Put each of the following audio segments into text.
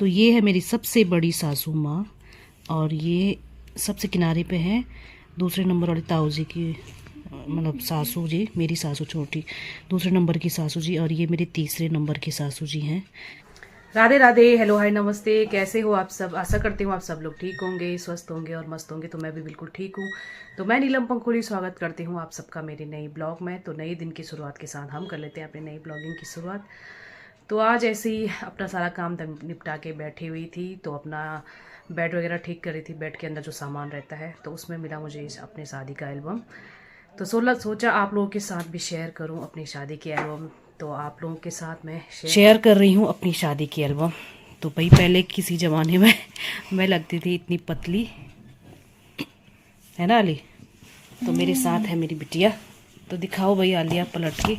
तो ये है मेरी सबसे बड़ी सासू माँ, और ये सबसे किनारे पे है दूसरे नंबर वाली ताऊ जी की, मतलब सासू जी, मेरी सासू छोटी दूसरे नंबर की सासू जी, और ये मेरे तीसरे नंबर की सासू जी हैं। राधे राधे, हेलो हाय नमस्ते, कैसे हो आप सब। आशा करती हूँ आप सब लोग ठीक होंगे, स्वस्थ होंगे और मस्त होंगे। तो मैं भी बिल्कुल ठीक हूँ। तो मैं नीलम पंखुड़ी स्वागत करती हूँ आप सबका मेरे नई ब्लॉग में। तो नए दिन की शुरुआत के साथ हम कर लेते हैं अपनी नई ब्लॉगिंग की शुरुआत। तो आज ऐसे ही अपना सारा काम निपटा के बैठी हुई थी, तो अपना बेड वगैरह ठीक कर रही थी। बेड के अंदर जो सामान रहता है, तो उसमें मिला मुझे अपने शादी का एल्बम। तो सोचा आप लोगों के साथ भी शेयर करूं अपनी शादी की एल्बम। तो आप लोगों के साथ मैं शेयर कर रही हूं अपनी शादी की एल्बम। तो भाई पहले किसी ज़माने में मैं लगती थी इतनी पतली, है ना अली। तो मेरे साथ है मेरी बिटिया। तो दिखाओ भाई आलिया पलट के।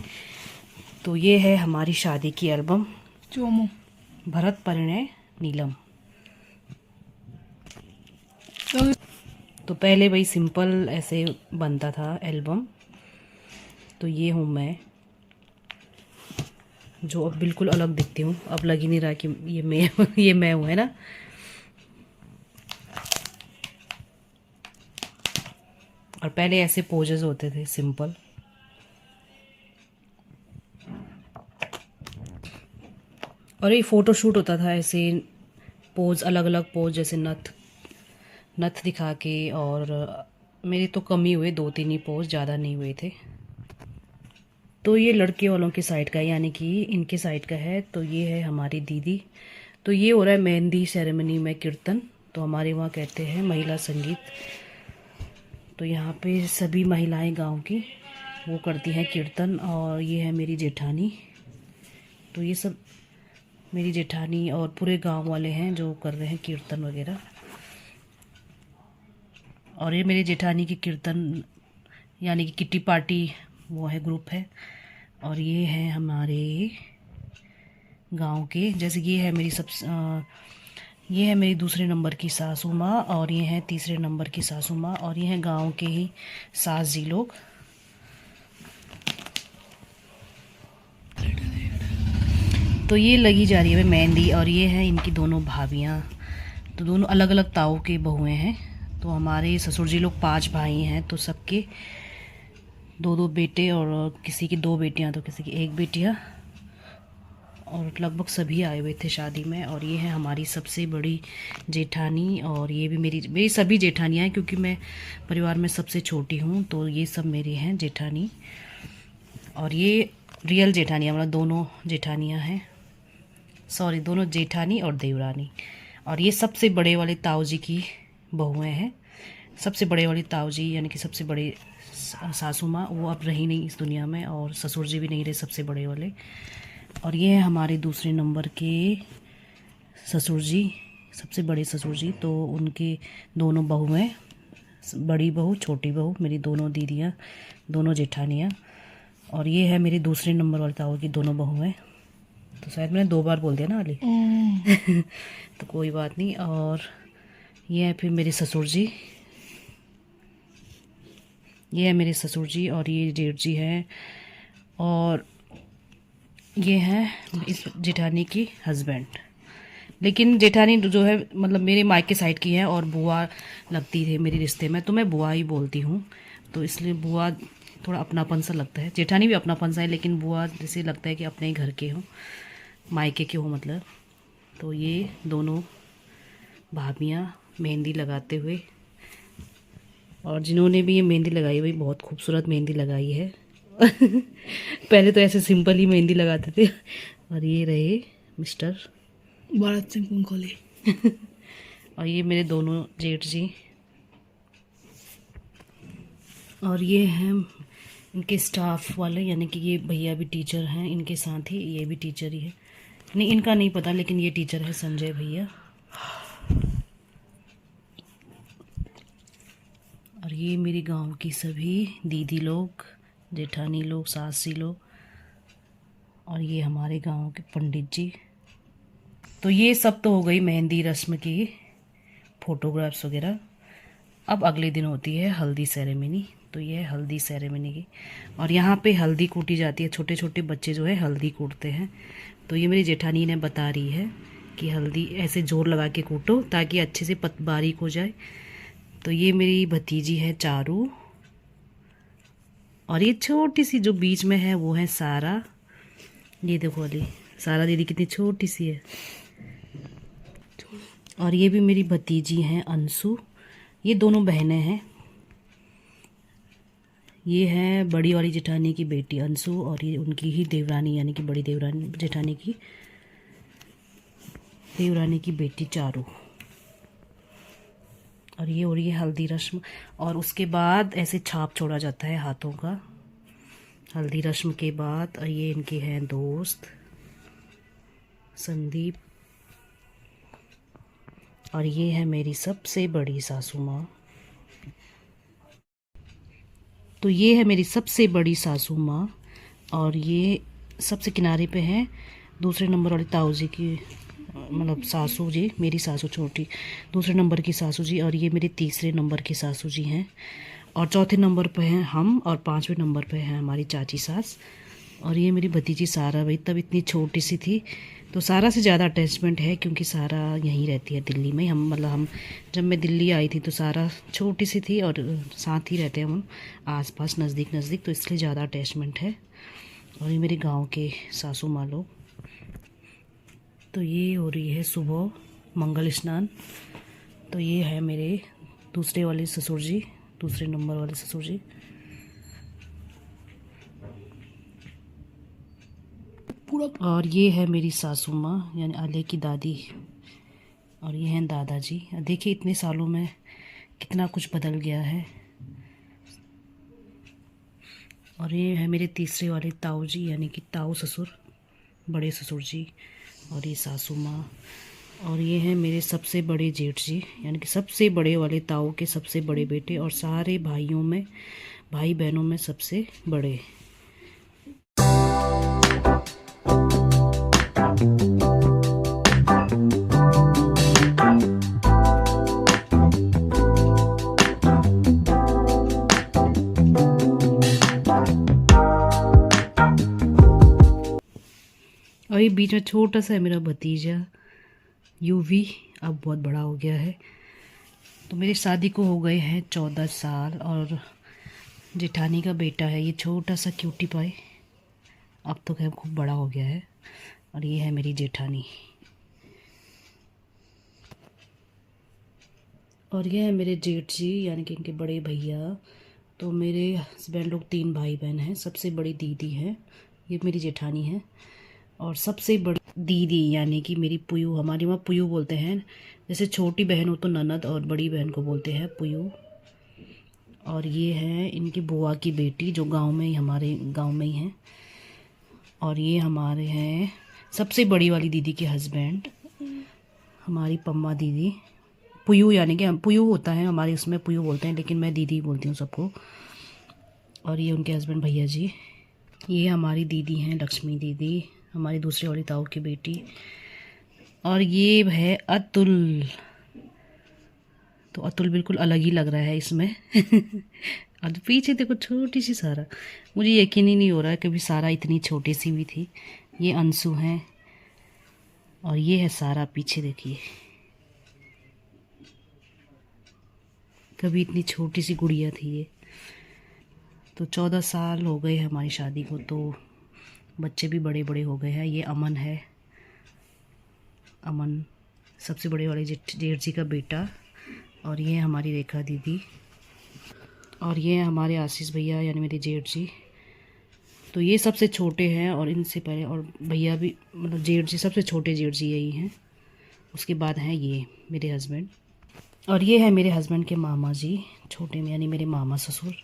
तो ये है हमारी शादी की एल्बम, चोमू भरत परिणय नीलम। तो पहले भाई सिंपल ऐसे बनता था एल्बम। तो ये हूँ मैं, जो अब बिल्कुल अलग दिखती हूँ। अब लग ही नहीं रहा कि ये मैं ये मैं हूँ, है ना। और पहले ऐसे पोजेस होते थे सिंपल। और ये फ़ोटो शूट होता था ऐसे, पोज अलग अलग पोज, जैसे नथ दिखा के। और मेरे तो कम ही हुए, 2-3 ही पोज, ज़्यादा नहीं हुए थे। तो ये लड़के वालों की साइड का, यानी कि इनके साइड का है। तो ये है हमारी दीदी। तो ये हो रहा है मेहंदी सेरेमनी में कीर्तन। तो हमारे वहाँ कहते हैं महिला संगीत। तो यहाँ पे सभी महिलाएं गांव की वो करती हैं कीर्तन। और ये है मेरी जेठानी। तो ये सब मेरी जेठानी और पूरे गांव वाले हैं जो कर रहे हैं कीर्तन वगैरह। और ये मेरी जेठानी की कीर्तन यानी कि किट्टी पार्टी वो है, ग्रुप है। और ये है हमारे गांव के, जैसे ये है मेरी ये है मेरी दूसरे नंबर की सासू माँ, और ये है तीसरे नंबर की सासू माँ, और ये हैं गांव के ही सास जी लोग। तो ये लगी जा रही है मेहंदी। और ये है इनकी दोनों भाभियाँ। तो दोनों अलग अलग ताऊ के बहुएँ हैं। तो हमारे ससुर जी लोग 5 भाई हैं, तो सबके 2-2 बेटे, और किसी की 2 बेटियाँ तो किसी की 1 बेटियाँ। और लगभग सभी आए हुए थे शादी में। और ये है हमारी सबसे बड़ी जेठानी। और ये भी मेरी सभी जेठानियाँ हैं, क्योंकि मैं परिवार में सबसे छोटी हूँ। तो ये सब मेरी हैं जेठानी। और ये रियल जेठानियाँ, मतलब दोनों जेठानियाँ हैं, सॉरी दोनों जेठानी और देवरानी। और ये सबसे बड़े वाले ताऊ जी की बहुएँ हैं। सबसे बड़े वाली ताऊ जी यानी कि सबसे बड़े सासू माँ, वो अब रही नहीं इस दुनिया में, और ससुर जी भी नहीं रहे सबसे बड़े वाले। और ये है हमारे दूसरे नंबर के ससुर जी, सबसे बड़े ससुर जी। तो उनके दोनों बहुएँ, बड़ी बहू छोटी बहू, मेरी दोनों दीदियाँ, दोनों जेठानियाँ। और ये है मेरे दूसरे नंबर वाले ताऊ की दोनों बहुएँ। तो शायद मैंने 2 बार बोल दिया ना अली तो कोई बात नहीं। और ये है फिर मेरे ससुर जी, ये है मेरे ससुर जी, और ये जेठ जी हैं। और ये हैं इस जेठानी की हस्बैंड। लेकिन जेठानी जो है मतलब मेरे मायके साइड की है, और बुआ लगती है मेरे रिश्ते में, तो मैं बुआ ही बोलती हूँ। तो इसलिए बुआ थोड़ा अपनापन सा लगता है। जेठानी भी अपनापन सा है, लेकिन बुआ जैसे लगता है कि अपने ही घर के हों, मायके के हो मतलब। तो ये दोनों भाभियाँ मेहंदी लगाते हुए, और जिन्होंने भी ये मेहंदी लगाई हुई, बहुत खूबसूरत मेहंदी लगाई है पहले तो ऐसे सिंपल ही मेहंदी लगाते थे। और ये रहे मिस्टर भारत सिंह पंखोली और ये मेरे दोनों जेठ जी। और ये हैं इनके स्टाफ वाले, यानी कि ये भैया भी टीचर हैं इनके साथ ही, ये भी टीचर ही है। नहीं इनका नहीं पता, लेकिन ये टीचर है, संजय भैया। और ये मेरे गांव की सभी दीदी लोग, जेठानी लोग, सासी लोग, और ये हमारे गांव के पंडित जी। तो ये सब तो हो गई मेहंदी रस्म की फ़ोटोग्राफ्स वगैरह। अब अगले दिन होती है हल्दी सेरेमनी। तो ये है हल्दी सेरेमनी की, और यहाँ पे हल्दी कूटी जाती है। छोटे छोटे बच्चे जो है हल्दी कूटते हैं। तो ये मेरी जेठानी ने बता रही है कि हल्दी ऐसे जोर लगा के कूटो ताकि अच्छे से बारीक हो जाए। तो ये मेरी भतीजी है चारू, और ये छोटी सी जो बीच में है वो है सारा। ये देखो वाली सारा दीदी कितनी छोटी सी है। और ये भी मेरी भतीजी हैं अंशु। ये दोनों बहनें हैं। ये है बड़ी वाली जेठानी की बेटी अंशु, और ये उनकी ही देवरानी यानी कि बड़ी देवरानी जेठानी की देवरानी की बेटी चारू। और ये हो रही है हल्दी रस्म, और उसके बाद ऐसे छाप छोड़ा जाता है हाथों का हल्दी रस्म के बाद। और ये इनके हैं दोस्त संदीप, और ये है मेरी सबसे बड़ी सासू माँ। तो ये है मेरी सबसे बड़ी सासू माँ, और ये सबसे किनारे पे है दूसरे नंबर वाली ताऊ जी की, मतलब सासू जी, मेरी सासू छोटी दूसरे नंबर की सासू जी, और ये मेरे तीसरे नंबर की सासू जी हैं, और चौथे नंबर पे हैं हम, और पांचवें नंबर पे है हमारी चाची सास। और ये मेरी भतीजी सारा। भाई तब इतनी छोटी सी थी, तो सारा से ज़्यादा अटैचमेंट है क्योंकि सारा यहीं रहती है दिल्ली में। हम जब मैं दिल्ली आई थी तो सारा छोटी सी थी, और साथ ही रहते हैं हम आस पास नज़दीक नज़दीक, तो इसलिए ज़्यादा अटैचमेंट है। और ये मेरे गाँव के सासू माँ लोग। तो ये हो रही है सुबह मंगल स्नान। तो ये है मेरे दूसरे वाले ससुर जी, दूसरे नंबर वाले ससुर जी। पूरा और ये है मेरी सासू माँ यानी आले की दादी, और ये हैं दादाजी। देखिए इतने सालों में कितना कुछ बदल गया है। और ये है मेरे तीसरे वाले ताऊ जी यानी कि ताऊ ससुर, बड़े ससुर जी, और ये सासू माँ। और ये हैं मेरे सबसे बड़े जेठ जी यानी कि सबसे बड़े वाले ताऊ के सबसे बड़े बेटे, और सारे भाइयों में भाई बहनों में सबसे बड़े। और ये बीच में छोटा सा है मेरा भतीजा यूवी, अब बहुत बड़ा हो गया है। तो मेरी शादी को हो गए हैं 14 साल, और जेठानी का बेटा है ये छोटा सा क्यूटी पाई, अब तो खैर खूब बड़ा हो गया है। और ये है मेरी जेठानी, और ये है मेरे जेठ जी यानी कि इनके बड़े भैया। तो मेरे हस्बैंड लोग 3 भाई बहन हैं। सबसे बड़ी दीदी है, ये मेरी जेठानी है, और सबसे बड़ी दीदी यानी कि मेरी पुयू, हमारी वहाँ पुयू बोलते हैं। जैसे छोटी बहन हो तो ननद, और बड़ी बहन को बोलते हैं पुयू। और ये है इनकी बुआ की बेटी जो गांव में ही, हमारे गांव में ही हैं। और ये हमारे हैं सबसे बड़ी वाली दीदी के हस्बैंड, हमारी पम्मा दीदी। पुयू यानी कि पुयू होता है हमारे उसमें, पुयू बोलते हैं, लेकिन मैं दीदी बोलती हूँ सबको। और ये उनके हस्बैंड भैया जी। ये हमारी दीदी हैं लक्ष्मी दीदी, हमारी दूसरी वाली ताऊ की बेटी। और ये है अतुल। तो अतुल बिल्कुल अलग ही लग रहा है इसमें और पीछे देखो छोटी सी सारा, मुझे यकीन ही नहीं हो रहा है कभी सारा इतनी छोटी सी भी थी। ये अंशु हैं, और ये है सारा पीछे देखिए, कभी इतनी छोटी सी गुड़िया थी ये। तो 14 साल हो गए हमारी शादी को, तो बच्चे भी बड़े बड़े हो गए हैं। ये अमन है, अमन सबसे बड़े वाले जेठ जी का बेटा। और ये हमारी रेखा दीदी, और ये हमारे आशीष भैया यानी मेरे जेठ जी। तो ये सबसे छोटे हैं, और इनसे पहले और भैया भी, मतलब जेठ जी सबसे छोटे जेठ जी यही हैं। उसके बाद हैं ये मेरे हस्बैंड, और ये है मेरे हस्बैंड के मामा जी छोटे में यानी मेरे मामा ससुर।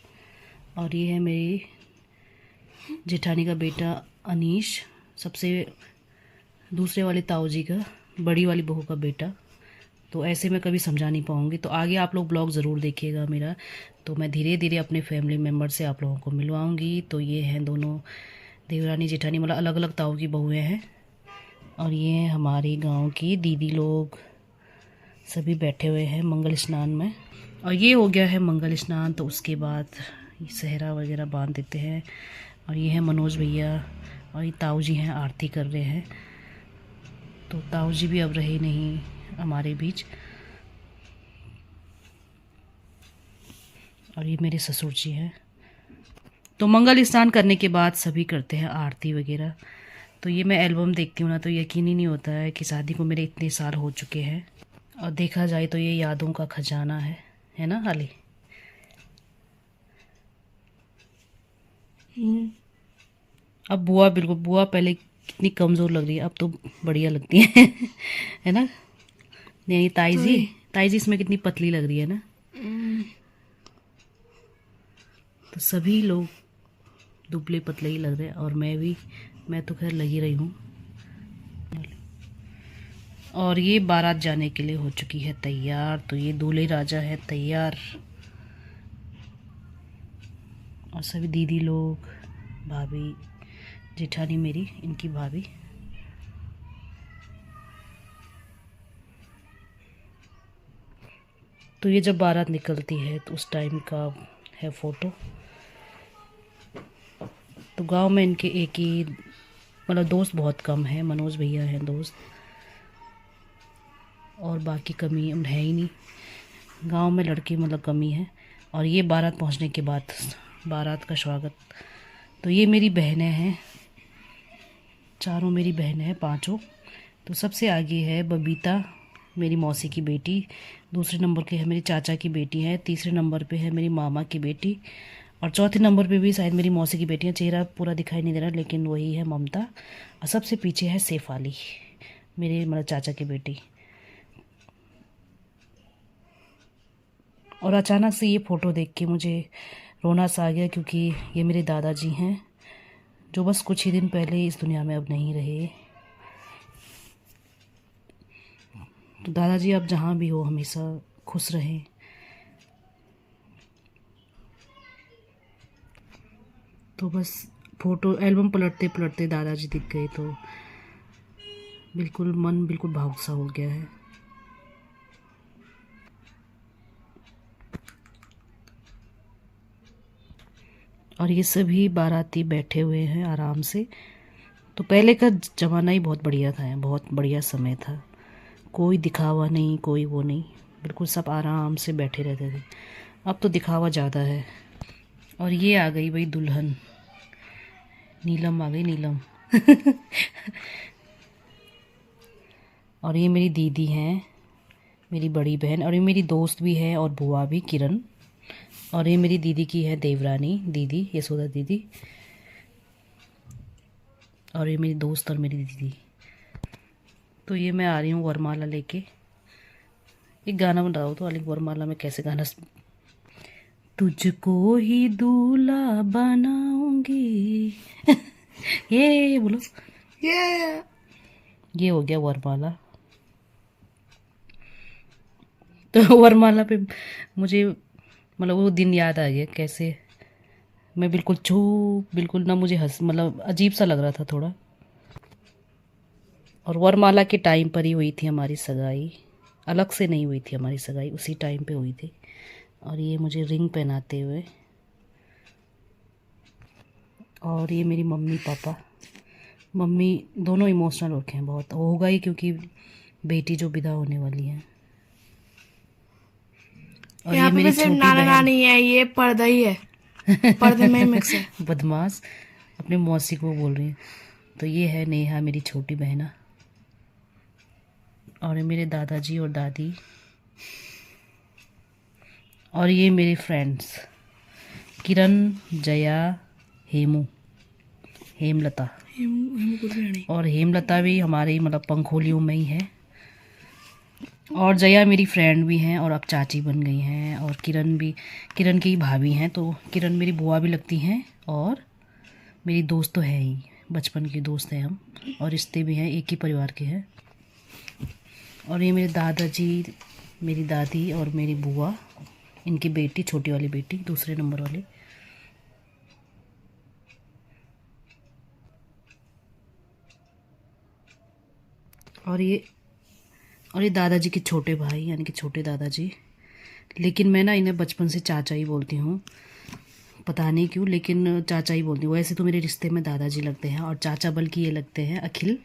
और ये है मेरी जेठानी का बेटा अनीश, सबसे दूसरे वाले ताऊ जी का बड़ी वाली बहू का बेटा। तो ऐसे मैं कभी समझा नहीं पाऊँगी, तो आगे आप लोग ब्लॉग ज़रूर देखिएगा मेरा, तो मैं धीरे धीरे अपने फैमिली मेम्बर से आप लोगों को मिलवाऊँगी। तो ये हैं दोनों देवरानी जेठानी, मतलब अलग अलग ताऊ की बहुएँ हैं। और ये हैं हमारी गांव की दीदी लोग, सभी बैठे हुए हैं मंगल स्नान में। और ये हो गया है मंगल स्नान, तो उसके बाद सहरा वगैरह बांध देते हैं। और ये है मनोज भैया, और ये ताऊ जी हैं आरती कर रहे हैं। तो ताऊ जी भी अब रहे नहीं हमारे बीच। और ये मेरे ससुर जी हैं। तो मंगल स्नान करने के बाद सभी करते हैं आरती वगैरह। तो ये मैं एल्बम देखती हूँ ना तो यकीन ही नहीं होता है कि शादी को मेरे इतने साल हो चुके हैं। और देखा जाए तो ये यादों का खजाना है ना हाली। अब बुआ पहले कितनी कमज़ोर लग रही है, अब तो बढ़िया लगती है है ना। नहीं ताई जी इसमें कितनी पतली लग रही है ना। तो सभी लोग दुबले पतले ही लग रहे हैं और मैं तो खैर लगी रही हूँ। और ये बारात जाने के लिए हो चुकी है तैयार। तो ये दूल्हे राजा है तैयार और सभी दीदी लोग, भाभी, जेठानी मेरी, इनकी भाभी। तो ये जब बारात निकलती है तो उस टाइम का है फ़ोटो। तो गांव में इनके एक ही मतलब दोस्त बहुत कम है, मनोज भैया हैं दोस्त, और बाकी कमी है ही नहीं गांव में, लड़के मतलब कमी है। और ये बारात पहुंचने के बाद बारात का स्वागत। तो ये मेरी बहनें हैं, चारों मेरी बहनें हैं, पांचों। तो सबसे आगे है बबीता, मेरी मौसी की बेटी। दूसरे नंबर पे है मेरी चाचा की बेटी है। तीसरे नंबर पे है मेरी मामा की बेटी। और चौथे नंबर पे भी शायद मेरी मौसी की बेटी है। चेहरा पूरा दिखाई नहीं दे रहा लेकिन वही है ममता। और सबसे पीछे है शेफाली, मेरे मतलब चाचा की बेटी। और अचानक से ये फ़ोटो देख के मुझे रोना सा आ गया क्योंकि ये मेरे दादाजी हैं जो बस कुछ ही दिन पहले इस दुनिया में अब नहीं रहे। तो दादाजी आप जहाँ भी हो हमेशा खुश रहें। तो बस फ़ोटो एल्बम पलटते पलटते दादाजी दिख गए तो मन बिल्कुल भावुक सा हो गया है। और ये सभी बाराती बैठे हुए हैं आराम से। तो पहले का ज़माना ही बहुत बढ़िया था, बहुत बढ़िया समय था। कोई दिखावा नहीं, कोई वो नहीं, बिल्कुल सब आराम से बैठे रहते थे। अब तो दिखावा ज़्यादा है। और ये आ गई भाई दुल्हन, नीलम आ गई, नीलम और ये मेरी दीदी हैं, मेरी बड़ी बहन, और ये मेरी दोस्त भी है और बुआ भी, किरण। और ये मेरी दीदी की है देवरानी दीदी, यशोदा दीदी। और ये मेरी दोस्त और मेरी दीदी। तो ये मैं आ रही हूँ वरमाला लेके। एक गाना बनाओ तो अलग, वरमाला में कैसे गाना। तुझको ही दूल्हा बनाऊंगी ये बोलो, ये हो गया वरमाला। तो वरमाला पे मुझे मतलब वो दिन याद आ गया कैसे मैं बिल्कुल चुप, बिल्कुल ना मुझे मतलब अजीब सा लग रहा था थोड़ा। और वरमाला के टाइम पर ही हुई थी हमारी सगाई, अलग से नहीं हुई थी हमारी सगाई, उसी टाइम पे हुई थी। और ये मुझे रिंग पहनाते हुए। और ये मेरी मम्मी पापा, मम्मी दोनों इमोशनल हो गए हैं बहुत, होगा ही क्योंकि बेटी जो विदा होने वाली है। और ये मेरी सिर्फ छोटी नाना बहन नानी है, ये पर्दा ही है, पर्दे में मिक्स है। बदमाश, अपने मौसी को बोल रही है। तो ये है नेहा, मेरी छोटी बहना। और ये मेरे दादाजी और दादी। और ये मेरे फ्रेंड्स किरण, जया, हेमलता। और हेमलता भी हमारे मतलब पंखोलियों में ही है। और जया मेरी फ्रेंड भी हैं और अब चाची बन गई हैं। और किरण की ही भाभी हैं। तो किरण मेरी बुआ भी लगती हैं और मेरी दोस्त तो है ही, बचपन की दोस्त हैं हम, और रिश्ते भी हैं, एक ही परिवार के हैं। और ये मेरे दादाजी, मेरी दादी और मेरी बुआ, इनकी बेटी, छोटी वाली बेटी, दूसरे नंबर वाली। और ये दादाजी के छोटे भाई यानी कि छोटे दादाजी। लेकिन मैं ना इन्हें बचपन से चाचा ही बोलती हूँ, पता नहीं क्यों, लेकिन चाचा ही बोलती हूँ। वैसे तो मेरे रिश्ते में दादाजी लगते हैं और चाचा बल्कि ये लगते हैं अखिल,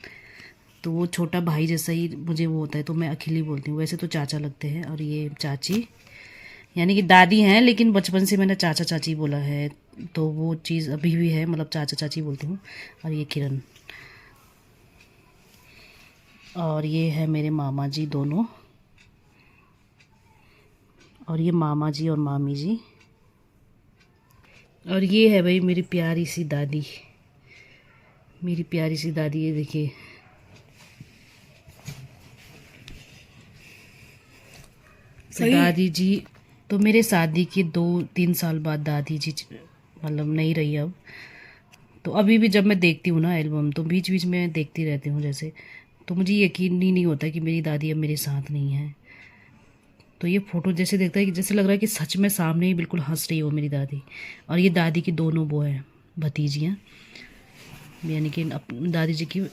तो वो छोटा भाई जैसा ही मुझे वो होता है, तो मैं अखिल ही बोलती हूँ। वैसे तो चाचा लगते हैं। और ये चाची यानी कि दादी हैं, लेकिन बचपन से मैंने चाचा चाची बोला है, तो वो चीज़ अभी भी है, मतलब चाचा चाची बोलती हूँ। और ये किरण, और ये है मेरे मामा जी दोनों, और ये मामा जी और मामी जी, और ये है भाई मेरी प्यारी सी दादी, मेरी प्यारी सी दादी। ये देखिए, तो दादी जी तो मेरे शादी के 2-3 साल बाद दादी जी मतलब नहीं रही अब। तो अभी भी जब मैं देखती हूँ ना एल्बम, तो बीच बीच में देखती रहती हूँ जैसे, तो मुझे यकीन ही नहीं होता कि मेरी दादी अब मेरे साथ नहीं है। तो ये फ़ोटो जैसे देखता है कि जैसे लग रहा है कि सच में सामने ही बिल्कुल हंस रही हो मेरी दादी। और ये दादी की दोनों वो हैं भतीजियाँ, यानी कि दादी जी की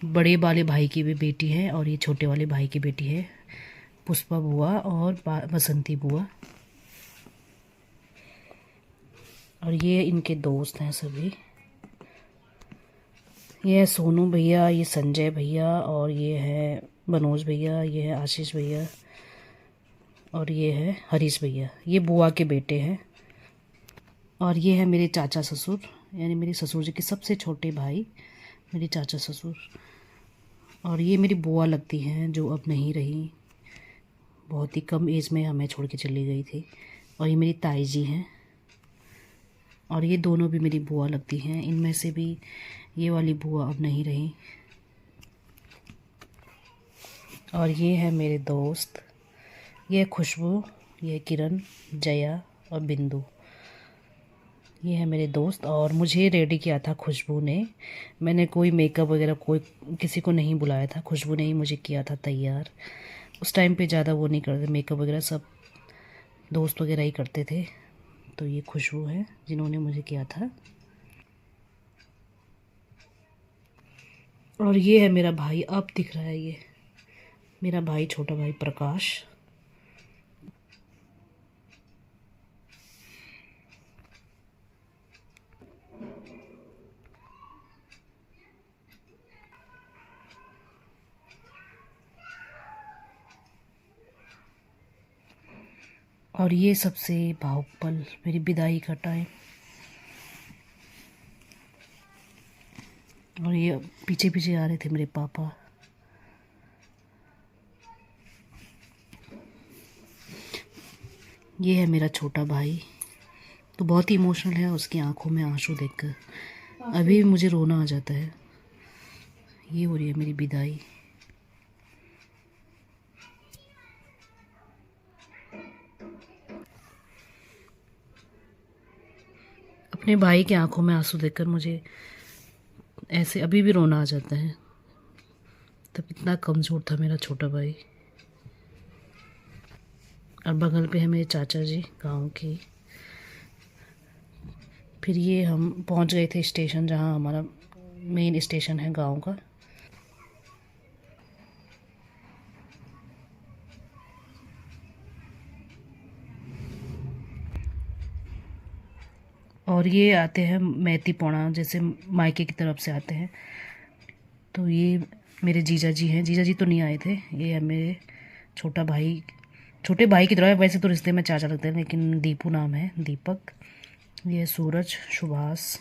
बड़े वाले भाई की भी बेटी है, और ये छोटे वाले भाई की बेटी है, पुष्पा बुआ और बसंती बुआ। और ये इनके दोस्त हैं सभी, ये है सोनू भैया, ये संजय भैया, और ये है मनोज भैया, ये है आशीष भैया, और ये है हरीश भैया, ये बुआ के बेटे हैं। और ये है मेरे चाचा ससुर, यानी मेरे ससुर जी के सबसे छोटे भाई, मेरे चाचा ससुर। और ये मेरी बुआ लगती हैं जो अब नहीं रही, बहुत ही कम एज में हमें छोड़ के चली गई थी। और ये मेरी ताई जी हैं, और ये दोनों भी मेरी बुआ लगती हैं। इनमें से भी ये वाली बुआ अब नहीं रही। और ये है मेरे दोस्त, ये खुशबू, ये किरण, जया और बिंदु, ये है मेरे दोस्त। और मुझे रेडी किया था खुशबू ने, मैंने कोई मेकअप वगैरह कोई किसी को नहीं बुलाया था, खुशबू ने ही मुझे किया था तैयार। उस टाइम पे ज़्यादा वो नहीं करते मेकअप वगैरह, सब दोस्त वगैरह ही करते थे। तो ये खुशबू है जिन्होंने मुझे किया था। और ये है मेरा भाई, अब दिख रहा है ये मेरा भाई, छोटा भाई प्रकाश। और ये सबसे भावुक पल, मेरी विदाई का टाइम। और ये पीछे पीछे आ रहे थे मेरे पापा। ये है मेरा छोटा भाई, तो बहुत ही इमोशनल है, उसकी आंखों में आंसू देखकर अभी भी मुझे रोना आ जाता है। ये हो रही है मेरी विदाई। अपने भाई की आंखों में आंसू देखकर मुझे ऐसे अभी भी रोना आ जाता है। तब इतना कमज़ोर था मेरा छोटा भाई। और बगल पे है मेरे चाचा जी गांव के। फिर ये हम पहुंच गए थे स्टेशन, जहां हमारा मेन स्टेशन है गांव का। और ये आते हैं मैती पौड़ा, जैसे मायके की तरफ से आते हैं। तो ये मेरे जीजा जी हैं, जीजा जी तो नहीं आए थे, ये है मेरे छोटा भाई, छोटे भाई की तरह है, वैसे तो रिश्ते में चाचा लगते हैं, लेकिन दीपू नाम है, दीपक। ये है सूरज, सुभाष।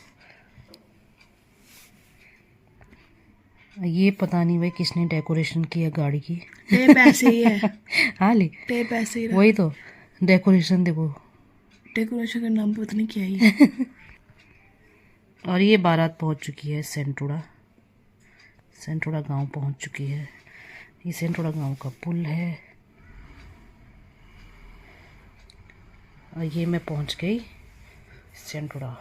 ये पता नहीं भाई किसने डेकोरेशन किया गाड़ी की। टेप ऐसे ही है। हाँ ले, टेप ऐसे ही वही तो डेकोरेशन देखो, डेकोरेशन का नाम पता नहीं क्या ही। और ये बारात पहुंच चुकी है सेंटोड़ा, सेंटोड़ा गांव पहुंच चुकी है। ये सेंटोड़ा गांव का पुल है। और ये मैं पहुंच गई सेंटोड़ा।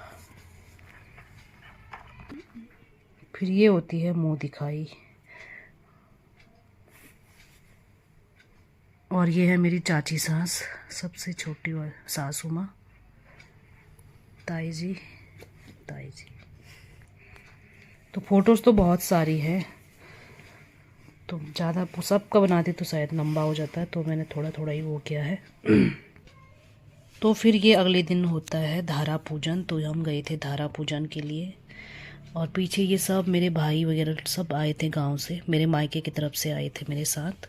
फिर ये होती है मुंह दिखाई। और ये है मेरी चाची सास, सबसे छोटी सासू माँ, ताई जी, ताई जी। तो फ़ोटोज़ तो बहुत सारी है, तो ज़्यादा सबका बनाती तो शायद लंबा हो जाता है, तो मैंने थोड़ा थोड़ा ही वो किया है। तो फिर ये अगले दिन होता है धारा पूजन, तो हम गए थे धारा पूजन के लिए। और पीछे ये सब मेरे भाई वगैरह सब आए थे गांव से, मेरे मायके की तरफ से आए थे मेरे साथ।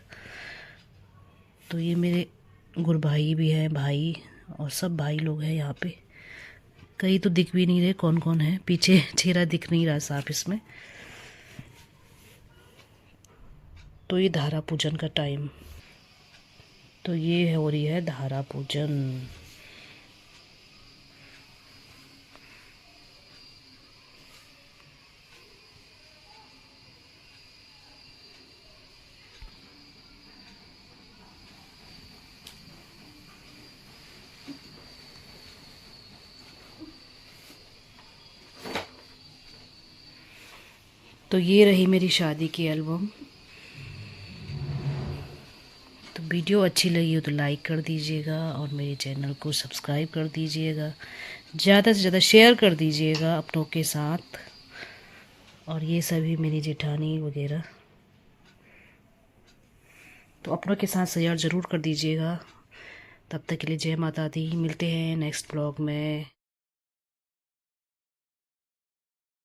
तो ये मेरे गुरभाई भी हैं, भाई और सब भाई लोग हैं यहाँ पे। कई तो दिख भी नहीं रहे कौन कौन है, पीछे चेहरा दिख नहीं रहा साफ इसमें। तो ये धारा पूजन का टाइम, तो ये हो रही है धारा पूजन। तो ये रही मेरी शादी की एल्बम। तो वीडियो अच्छी लगी हो तो लाइक कर दीजिएगा और मेरे चैनल को सब्सक्राइब कर दीजिएगा, ज़्यादा से ज़्यादा शेयर कर दीजिएगा अपनों के साथ। और ये सभी मेरी जेठानी वगैरह, तो अपनों के साथ शेयर ज़रूर कर दीजिएगा। तब तक के लिए जय माता दी, मिलते हैं नेक्स्ट ब्लॉग में।